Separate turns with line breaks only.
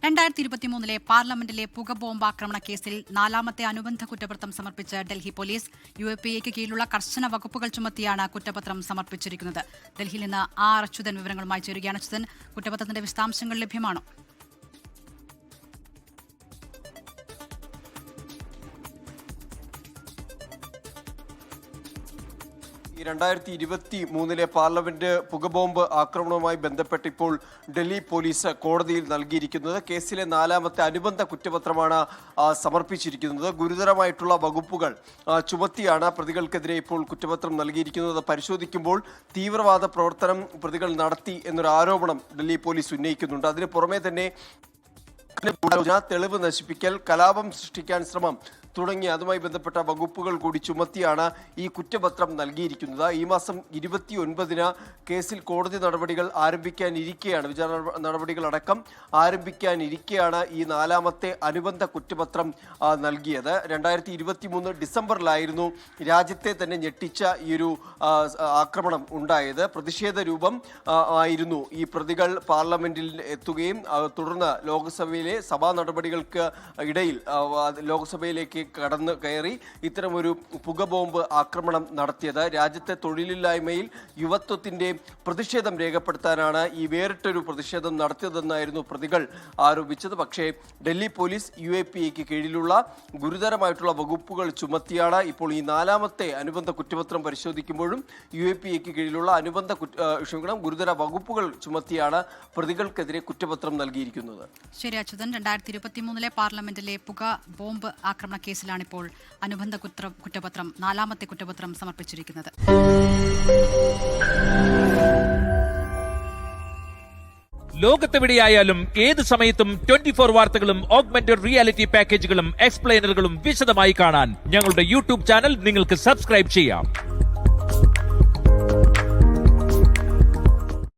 2023 പാർലമെന്റിലെ പുകബോംബാക്രമണ കേസിൽ 4ാമത്തെ അനുബന്ധ കുറ്റപത്രം സമർപ്പിച്ച ഡൽഹി പോലീസ് UAPAയ്ക്ക് കീഴിലുള്ള കർശന വകുപ്പുകൾ ചുമത്തിയാണ് കുറ്റപത്രം സമർപ്പിച്ചിരിക്കുന്നത്. ഡൽഹിയിൽ നിന്ന് അച്യുതൻ വിവരങ്ങളുമായി ചേരുകയാണ്. അച്യുതൻ, കുറ്റപത്രത്തിന്റെ വിശദാംശങ്ങൾ ലഭ്യമാണോ?
2023 പാർലമെന്റ് പുകബോംബ് ആക്രമണവുമായി ബന്ധപ്പെട്ട് ഇപ്പോൾ ഡൽഹി പോലീസ് കോടതിയിൽ നൽകിയിരിക്കുന്നത് കേസിലെ 4ാമത്തെ അനുബന്ധ കുറ്റപത്രമാണ് സമർപ്പിച്ചിരിക്കുന്നത്. ഗുരുതരമായിട്ടുള്ള വകുപ്പുകൾ ചുമത്തിയാണ് പ്രതികൾക്കെതിരെ ഇപ്പോൾ കുറ്റപത്രം നൽകിയിരിക്കുന്നത്. പരിശോധിക്കുമ്പോൾ തീവ്രവാദ പ്രവർത്തനം പ്രതികൾ നടത്തി എന്നൊരു ആരോപണം ഡൽഹി പോലീസ് ഉന്നയിക്കുന്നുണ്ട്. അതിന് പുറമെ തന്നെ തെളിവ് നശിപ്പിക്കൽ, കലാപം സൃഷ്ടിക്കാൻ ശ്രമം തുടങ്ങിയ അതുമായി ബന്ധപ്പെട്ട വകുപ്പുകൾ കൂടി ചുമത്തിയാണ് ഈ കുറ്റപത്രം നൽകിയിരിക്കുന്നത്. ഈ മാസം 29-ന് കേസിൽ കോടതി നടപടികൾ ആരംഭിക്കാനിരിക്കെയാണ്, വിചാരണ നടപടികളടക്കം ആരംഭിക്കാനിരിക്കെയാണ് ഈ 4ാമത്തെ അനുബന്ധ കുറ്റപത്രം നൽകിയത്. 2023 ഡിസംബറിലായിരുന്നു രാജ്യത്തെ തന്നെ ഞെട്ടിച്ച ഈ ഒരു ആക്രമണം ഉണ്ടായത്. പ്രതിഷേധ രൂപം ആയിരുന്നു ഈ പ്രതികൾ പാർലമെന്റിൽ എത്തുകയും തുടർന്ന് ലോക്സഭയിലെ സഭാ നടപടികൾക്ക് ഇടയിൽ ലോക്സഭയിലേക്ക് കടന്നു കയറി ഇത്തരമൊരു പുകബോംബ് ആക്രമണം നടത്തിയത്. രാജ്യത്തെ തൊഴിലില്ലായ്മയിൽ യുവത്വത്തിന്റെ പ്രതിഷേധം രേഖപ്പെടുത്താനാണ് ഈ വേറിട്ടൊരു പ്രതിഷേധം നടത്തിയതെന്നായിരുന്നു പ്രതികൾ ആരോപിച്ചത്. പക്ഷേ ഡൽഹി പോലീസ് UAPAയ്ക്ക് കീഴിലുള്ള ഗുരുതരമായിട്ടുള്ള വകുപ്പുകൾ ചുമത്തിയാണ് ഇപ്പോൾ ഈ 4ാമത്തെ അനുബന്ധ കുറ്റപത്രം പരിശോധിക്കുമ്പോഴും UAPAയ്ക്ക് കീഴിലുള്ള ഗുരുതര വകുപ്പുകൾ ചുമത്തിയാണ് പ്രതികൾക്കെതിരെ കുറ്റപത്രം നൽകിയിരിക്കുന്നത്.
ശരി അച്യുതൻ, 2023 പാർലമെന്റിലെ പുക ബോംബ് ആക്രമണ കേസിലാണ് ഇപ്പോൾ അനുബന്ധ കുറ്റപത്രം 4ാമത്തെ കുറ്റപത്രം സമർപ്പിച്ചിരിക്കുന്നത്.
ലോകത്തെവിടെയായാലും ഏത് സമയത്തും 24 വാർത്തകളും ഓഗ്മെന്റഡ് റിയാലിറ്റി പാക്കേജുകളും എക്സ്പ്ലെയിനറുകളും വിശദമായി കാണാൻ ഞങ്ങളുടെ YouTube ചാനൽ നിങ്ങൾക്ക് സബ്സ്ക്രൈബ് ചെയ്യാം.